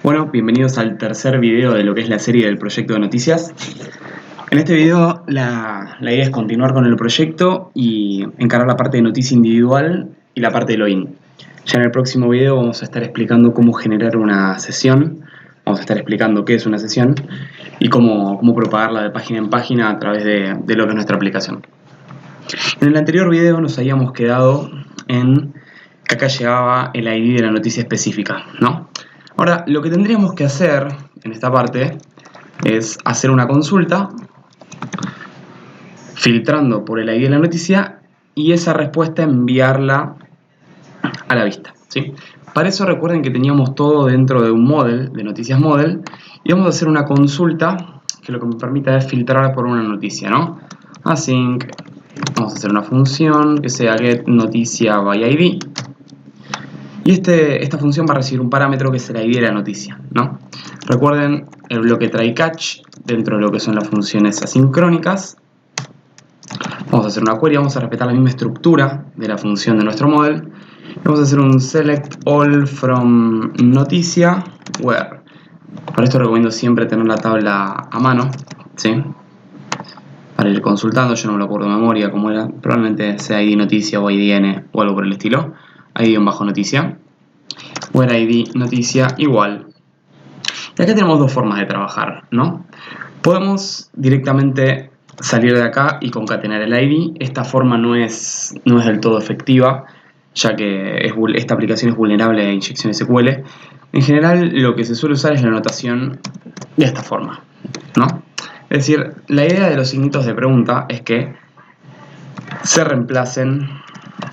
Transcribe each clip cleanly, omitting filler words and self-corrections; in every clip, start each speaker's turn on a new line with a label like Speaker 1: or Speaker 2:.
Speaker 1: Bueno, bienvenidos al tercer video de lo que es la serie del proyecto de noticias. En este video la idea es continuar con el proyecto y encarar la parte de noticia individual y la parte de login. Ya en el próximo video vamos a estar explicando cómo generar una sesión, vamos a estar explicando qué es una sesión y cómo propagarla de página en página a través de lo que es nuestra aplicación. En el anterior video nos habíamos quedado en que acá llegaba el ID de la noticia específica, ¿no? Ahora, lo que tendríamos que hacer en esta parte es hacer una consulta filtrando por el ID de la noticia y esa respuesta enviarla a la vista, ¿sí? Para eso recuerden que teníamos todo dentro de un model, de noticias model, y vamos a hacer una consulta que lo que me permita es filtrar por una noticia, ¿no? Async, vamos a hacer una función que sea getNoticiaById. Y esta función va a recibir un parámetro que es el ID de la noticia, ¿no? Recuerden el bloque try-catch dentro de lo que son las funciones asincrónicas. Vamos a hacer una query, vamos a respetar la misma estructura de la función de nuestro model. Vamos a hacer un select all from noticia where. Para esto recomiendo siempre tener la tabla a mano, ¿sí? Para ir consultando, yo no me lo acuerdo de memoria cómo era, probablemente sea ID noticia o IDN o algo por el estilo. ID-noticia, where ID noticia igual. Y acá tenemos dos formas de trabajar, ¿no? Podemos directamente salir de acá y concatenar el ID. Esta forma no es del todo efectiva, ya que esta aplicación es vulnerable a inyección SQL. En general, lo que se suele usar es la notación de esta forma, ¿no? Es decir, la idea de los signitos de pregunta es que se reemplacen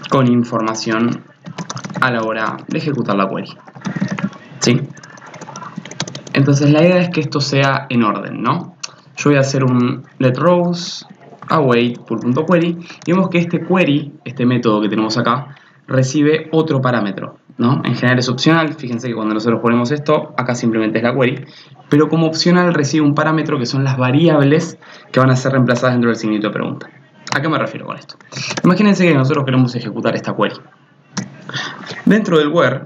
Speaker 1: con información a la hora de ejecutar la query, ¿sí? Entonces la idea es que esto sea en orden, ¿no? Yo voy a hacer un letRows await pull.query y vemos que este query, este método que tenemos acá, recibe otro parámetro, ¿no? En general es opcional, fíjense que cuando nosotros ponemos esto, acá simplemente es la query, pero como opcional recibe un parámetro que son las variables que van a ser reemplazadas dentro del signito de pregunta. ¿A qué me refiero con esto? Imagínense que nosotros queremos ejecutar esta query. Dentro del where,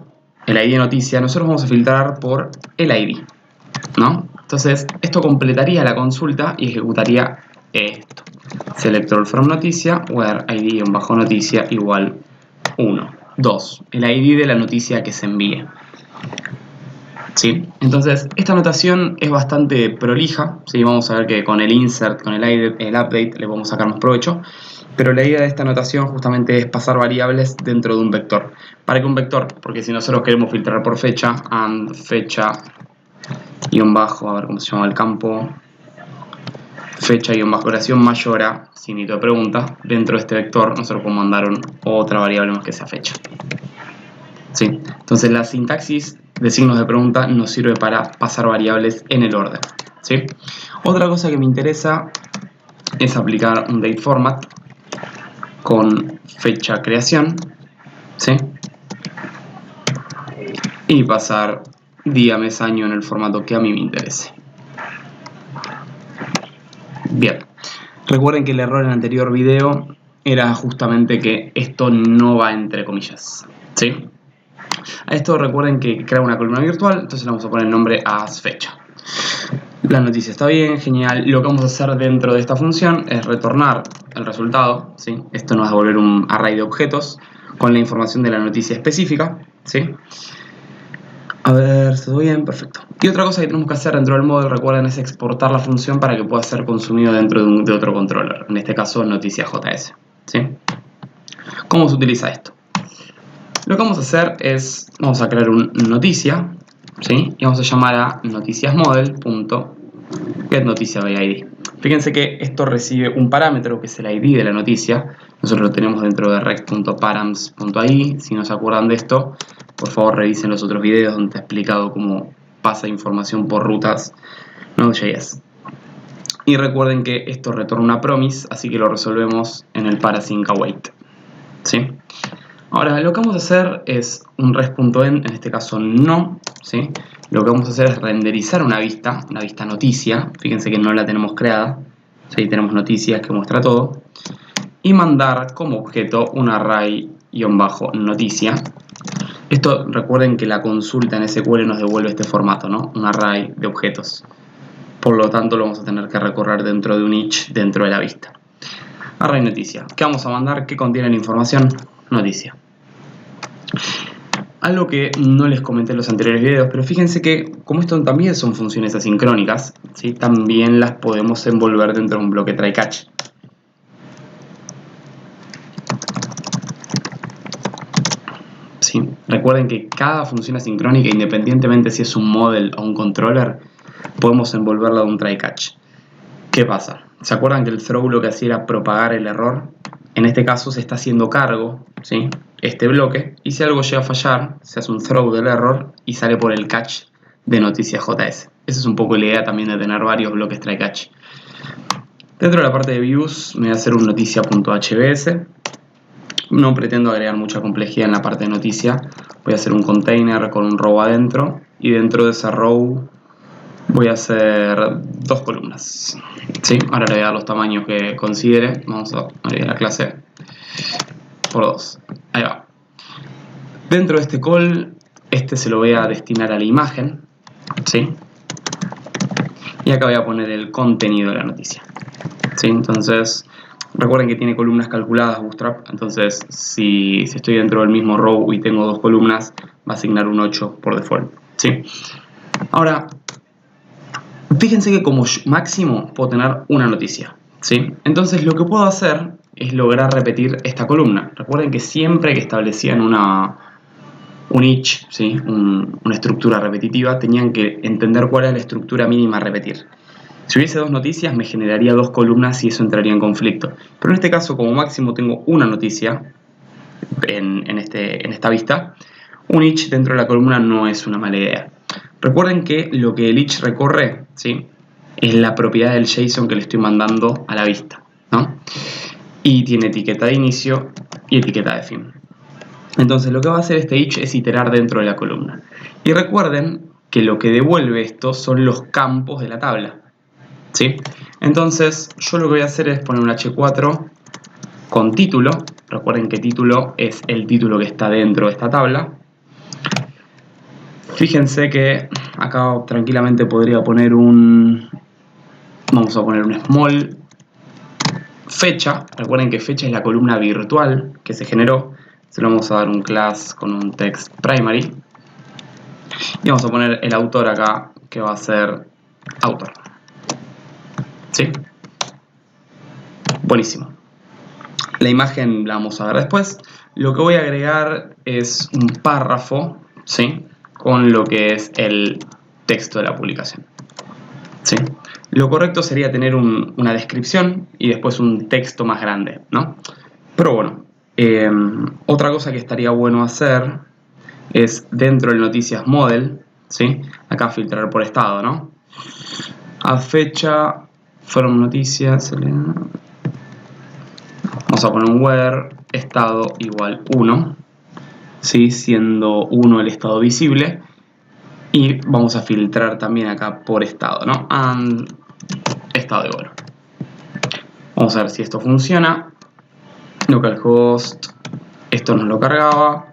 Speaker 1: el ID de noticia, nosotros vamos a filtrar por el ID, ¿no? Entonces, esto completaría la consulta y ejecutaría esto. Select all from noticia, where ID-noticia igual 1. 2. El ID de la noticia que se envíe. ¿Sí? Entonces, esta notación es bastante prolija, ¿sí? Vamos a ver que con el insert, con el update, le vamos a sacar más provecho. Pero la idea de esta notación justamente es pasar variables dentro de un vector. ¿Para qué un vector? Porque si nosotros queremos filtrar por fecha, and fecha guión bajo, a ver cómo se llama el campo, fecha guión bajo oración mayor a signito de pregunta, dentro de este vector nosotros podemos mandar otra variable más que sea fecha. ¿Sí? Entonces la sintaxis de signos de pregunta nos sirve para pasar variables en el orden, ¿sí? Otra cosa que me interesa es aplicar un date format con fecha creación, ¿sí? Y pasar día, mes, año en el formato que a mí me interese. Bien, recuerden que el error en el anterior video era justamente que esto no va entre comillas, ¿sí? A esto recuerden que crea una columna virtual, entonces le vamos a poner el nombre as fecha. La noticia está bien, genial. Lo que vamos a hacer dentro de esta función es retornar el resultado, ¿sí? Esto nos va a devolver un array de objetos con la información de la noticia específica, ¿sí? A ver, ¿todo bien? Perfecto. Y otra cosa que tenemos que hacer dentro del model, recuerden, es exportar la función para que pueda ser consumido dentro de otro controller, en este caso noticia.js, ¿sí? ¿Cómo se utiliza esto? Lo que vamos a hacer es, vamos a crear un noticia, ¿sí? Y vamos a llamar a noticiasModel.getNoticiaById. Fíjense que esto recibe un parámetro que es el ID de la noticia. Nosotros lo tenemos dentro de rect.params.ai. Si no se acuerdan de esto, por favor revisen los otros videos donde he explicado cómo pasa información por rutas Node.js. Y recuerden que esto retorna una promise, así que lo resolvemos en el parasync await, ¿sí? Ahora, lo que vamos a hacer es un res.end, en este caso no, ¿sí? Lo que vamos a hacer es renderizar una vista noticia. Fíjense que no la tenemos creada. Ahí tenemos noticias que muestra todo. Y mandar como objeto un array-noticia Esto recuerden que la consulta en SQL nos devuelve este formato, ¿no? Un array de objetos. Por lo tanto, lo vamos a tener que recorrer dentro de un each dentro de la vista. Array noticia. ¿Qué vamos a mandar? ¿Qué contiene la información? Noticia. Algo que no les comenté en los anteriores videos, pero fíjense que como esto también son funciones asincrónicas, ¿sí? También las podemos envolver dentro de un bloque try catch. ¿Sí? Recuerden que cada función asincrónica, independientemente si es un model o un controller, podemos envolverla de un try catch. ¿Qué pasa? ¿Se acuerdan que el throw lo que hacía era propagar el error? En este caso se está haciendo cargo, ¿sí? Este bloque, y si algo llega a fallar, se hace un throw del error y sale por el catch de noticias JS. Esa es un poco la idea también de tener varios bloques try catch. Dentro de la parte de views me voy a hacer un noticia.hbs. No pretendo agregar mucha complejidad en la parte de noticia. Voy a hacer un container con un row adentro y dentro de esa row voy a hacer dos columnas. ¿Sí? Ahora le voy a dar los tamaños que considere. Vamos a abrir la clase por 2. Ahí va. Dentro de este call, este se lo voy a destinar a la imagen. ¿Sí? Y acá voy a poner el contenido de la noticia. ¿Sí? Entonces, recuerden que tiene columnas calculadas Bootstrap. Entonces, si estoy dentro del mismo row y tengo dos columnas, va a asignar un 8 por default. ¿Sí? Ahora, fíjense que como máximo puedo tener una noticia, ¿sí? Entonces lo que puedo hacer es lograr repetir esta columna. Recuerden que siempre que establecían un each, ¿sí? Una estructura repetitiva, tenían que entender cuál era la estructura mínima a repetir. Si hubiese dos noticias me generaría dos columnas y eso entraría en conflicto. Pero en este caso, como máximo tengo una noticia en esta vista, un each dentro de la columna no es una mala idea. Recuerden que lo que el each recorre, ¿sí? Es la propiedad del JSON que le estoy mandando a la vista, ¿no? Y tiene etiqueta de inicio y etiqueta de fin. Entonces lo que va a hacer este each es iterar dentro de la columna. Y recuerden que lo que devuelve esto son los campos de la tabla, ¿sí? Entonces yo lo que voy a hacer es poner un h4 con título. Recuerden que título es el título que está dentro de esta tabla. Fíjense que acá tranquilamente podría poner vamos a poner un small fecha. Recuerden que fecha es la columna virtual que se generó. Se lo vamos a dar un class con un text primary. Y vamos a poner el autor acá, que va a ser autor. ¿Sí? Buenísimo. La imagen la vamos a ver después. Lo que voy a agregar es un párrafo, ¿sí? Con lo que es el texto de la publicación. ¿Sí? Lo correcto sería tener una descripción y después un texto más grande, ¿no? Pero bueno, otra cosa que estaría bueno hacer es dentro del noticias model, ¿sí? Acá filtrar por estado, ¿no? A fecha, fueron noticias, vamos a poner un where estado igual 1, ¿sí? Siendo 1 el estado visible. Y vamos a filtrar también acá por estado, ¿no? And estado igual. Vamos a ver si esto funciona. Localhost, esto nos lo cargaba.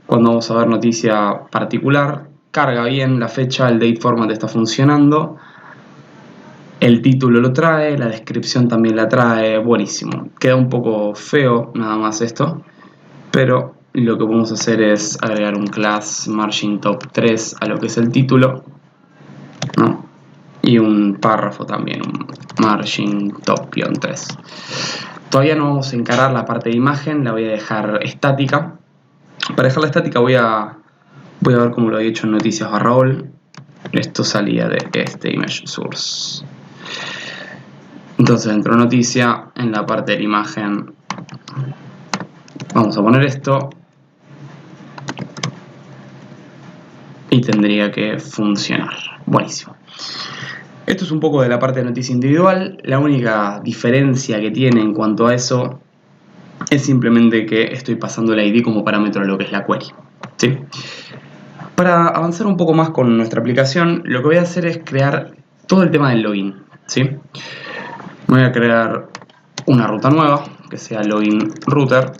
Speaker 1: Cuando vamos a ver noticia particular, carga bien la fecha, el date format está funcionando. El título lo trae, la descripción también la trae, buenísimo. Queda un poco feo nada más esto, pero lo que podemos hacer es agregar un class margin top 3 a lo que es el título, ¿no? Y un párrafo también, un margin top-3. Todavía no vamos a encarar la parte de imagen, la voy a dejar estática. Para dejarla estática voy a ver cómo lo había hecho en noticias /all. Esto salía de este image source. Entonces dentro de noticia, en la parte de la imagen, vamos a poner esto. Y tendría que funcionar. Buenísimo. Esto es un poco de la parte de noticia individual. La única diferencia que tiene en cuanto a eso es simplemente que estoy pasando el ID como parámetro de lo que es la query, ¿sí? Para avanzar un poco más con nuestra aplicación, lo que voy a hacer es crear todo el tema del login, ¿sí? Voy a crear una ruta nueva que sea login router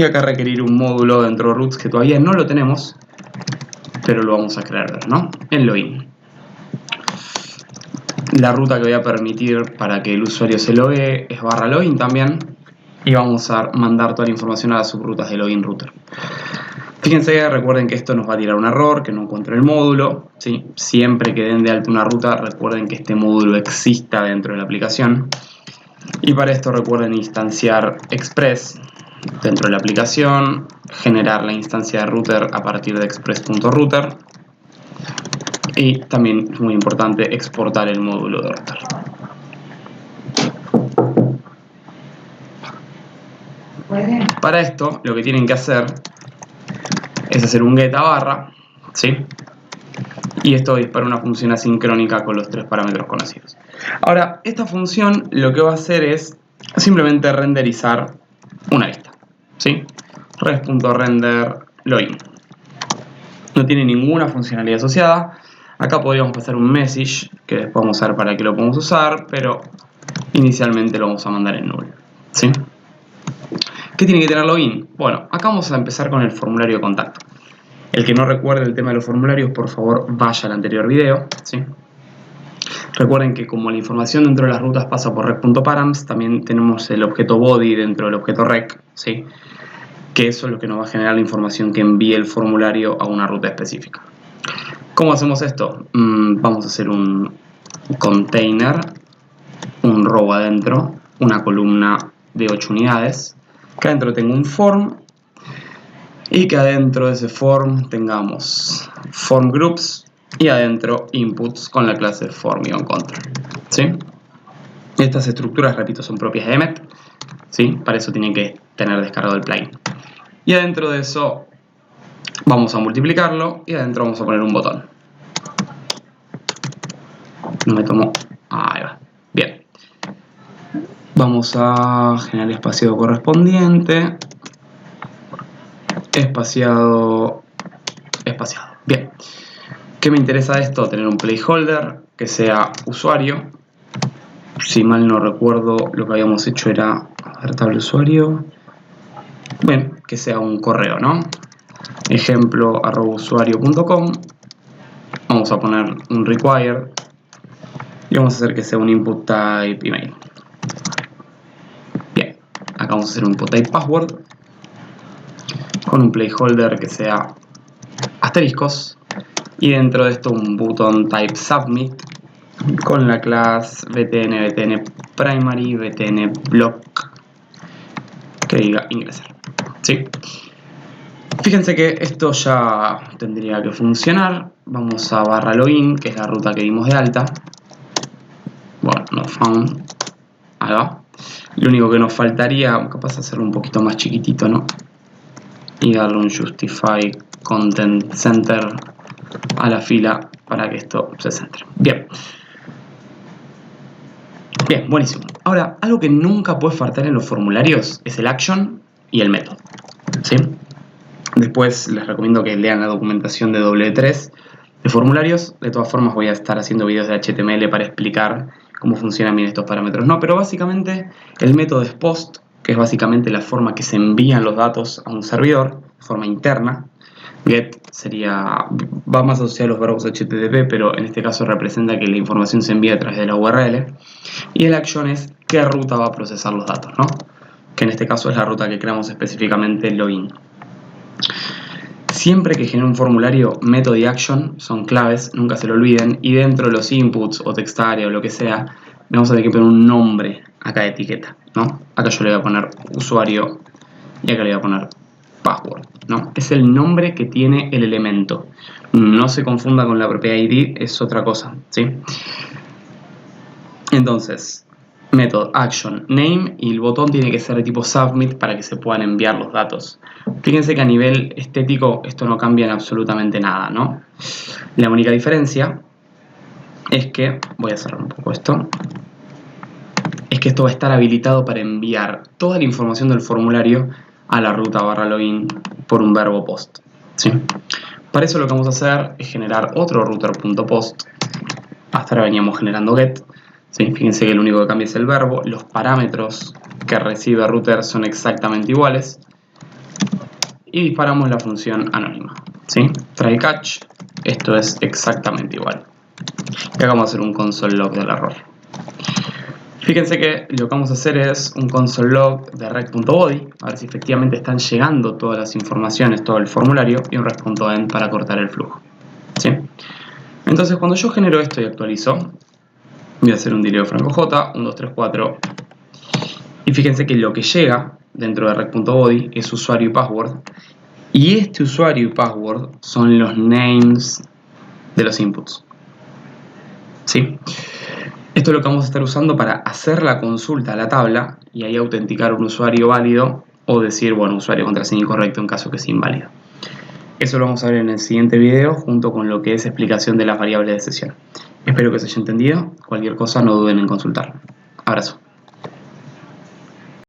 Speaker 1: Y acá requerir un módulo dentro de roots que todavía no lo tenemos, pero lo vamos a crear, ¿no? En login. La ruta que voy a permitir para que el usuario se logue es /login también. Y vamos a mandar toda la información a las subrutas de login router. Fíjense, recuerden que esto nos va a tirar un error, que no encuentro el módulo, ¿sí? Siempre que den de alta una ruta, recuerden que este módulo exista dentro de la aplicación. Y para esto recuerden instanciar Express dentro de la aplicación, generar la instancia de router a partir de express.router y también es muy importante exportar el módulo de router. Para esto lo que tienen que hacer es hacer un get a barra, ¿sí? Y esto dispara una función asincrónica con los 3 parámetros conocidos. Ahora, esta función lo que va a hacer es simplemente renderizar una lista, ¿sí? res.render login. No tiene ninguna funcionalidad asociada. Acá podríamos pasar un message, que después vamos a ver para qué lo podemos usar, pero inicialmente lo vamos a mandar en null, ¿sí? ¿Qué tiene que tener login? Bueno, acá vamos a empezar con el formulario de contacto. El que no recuerde el tema de los formularios, por favor, vaya al anterior video, ¿sí? Recuerden que como la información dentro de las rutas pasa por rec.params, también tenemos el objeto body dentro del objeto rec, ¿sí? Que eso es lo que nos va a generar la información que envíe el formulario a una ruta específica. ¿Cómo hacemos esto? Vamos a hacer un container, un row adentro, una columna de 8 unidades, que adentro tengo un form y que adentro de ese form tengamos form groups y adentro inputs con la clase form-control, ¿sí? Estas estructuras, repito, son propias de Emmet, ¿sí? Para eso tienen que tener descargado el plugin. Y adentro de eso vamos a multiplicarlo y adentro vamos a poner un botón. No me tomo... Ahí va. Bien. Vamos a generar el espaciado correspondiente. Espaciado. Bien. ¿Qué me interesa de esto? Tener un placeholder que sea usuario. Si mal no recuerdo, lo que habíamos hecho era table usuario. Bueno, que sea un correo, ¿no? Ejemplo @usuario.com. Vamos a poner un required y vamos a hacer que sea un input type email. Bien, acá vamos a hacer un input type password con un placeholder que sea asteriscos y dentro de esto un button type submit con la clase btn primary btn block que diga ingresar, ¿sí? Fíjense que esto ya tendría que funcionar. Vamos a /login, que es la ruta que dimos de alta. Bueno, no found. Ahí va. Lo único que nos faltaría, capaz de hacerlo un poquito más chiquitito, ¿no? Y darle un justify content center a la fila para que esto se centre. Bien. Bien, buenísimo. Ahora, algo que nunca puede faltar en los formularios es el action y el método, ¿sí? Después les recomiendo que lean la documentación de W3 de formularios. De todas formas voy a estar haciendo videos de HTML para explicar cómo funcionan bien estos parámetros. No, pero básicamente el método es post, que es básicamente la forma que se envían los datos a un servidor, de forma interna. Get va más asociado a los verbos HTTP, pero en este caso representa que la información se envía a través de la URL. Y el action es qué ruta va a procesar los datos, ¿no? Que en este caso es la ruta que creamos específicamente el login. Siempre que genere un formulario, método y action son claves, nunca se lo olviden. Y dentro de los inputs o textarea o lo que sea, vamos a tener que poner un nombre a cada etiqueta, ¿no? Acá yo le voy a poner usuario y acá le voy a poner password, ¿no? Es el nombre que tiene el elemento. No se confunda con la propiedad ID, es otra cosa, ¿sí? Entonces, método, action, name y el botón tiene que ser de tipo submit para que se puedan enviar los datos. Fíjense que a nivel estético esto no cambia en absolutamente nada, ¿no? La única diferencia es que, voy a cerrar un poco esto, es que esto va a estar habilitado para enviar toda la información del formulario a la ruta /login por un verbo post, ¿sí? Para eso lo que vamos a hacer es generar otro router.post. Hasta ahora veníamos generando get, ¿sí? Fíjense que lo único que cambia es el verbo. Los parámetros que recibe router son exactamente iguales. y disparamos la función anónima, ¿sí? Try catch, esto es exactamente igual. Y acá vamos a hacer un console log del error. Fíjense que lo que vamos a hacer es un console log de rec.body, a ver si efectivamente están llegando todas las informaciones, todo el formulario, y un rec.end para cortar el flujo, ¿sí? Entonces cuando yo genero esto y actualizo, voy a hacer un delete franco j, 1, 2, 3, 4, y fíjense que lo que llega dentro de rec.body es usuario y password, y este usuario y password son los names de los inputs, ¿sí? Esto es lo que vamos a estar usando para hacer la consulta a la tabla y ahí autenticar un usuario válido o decir, bueno, usuario contraseña incorrecto en caso que sea inválido. Eso lo vamos a ver en el siguiente video junto con lo que es explicación de las variables de sesión. Espero que se haya entendido. Cualquier cosa no duden en consultar. Abrazo.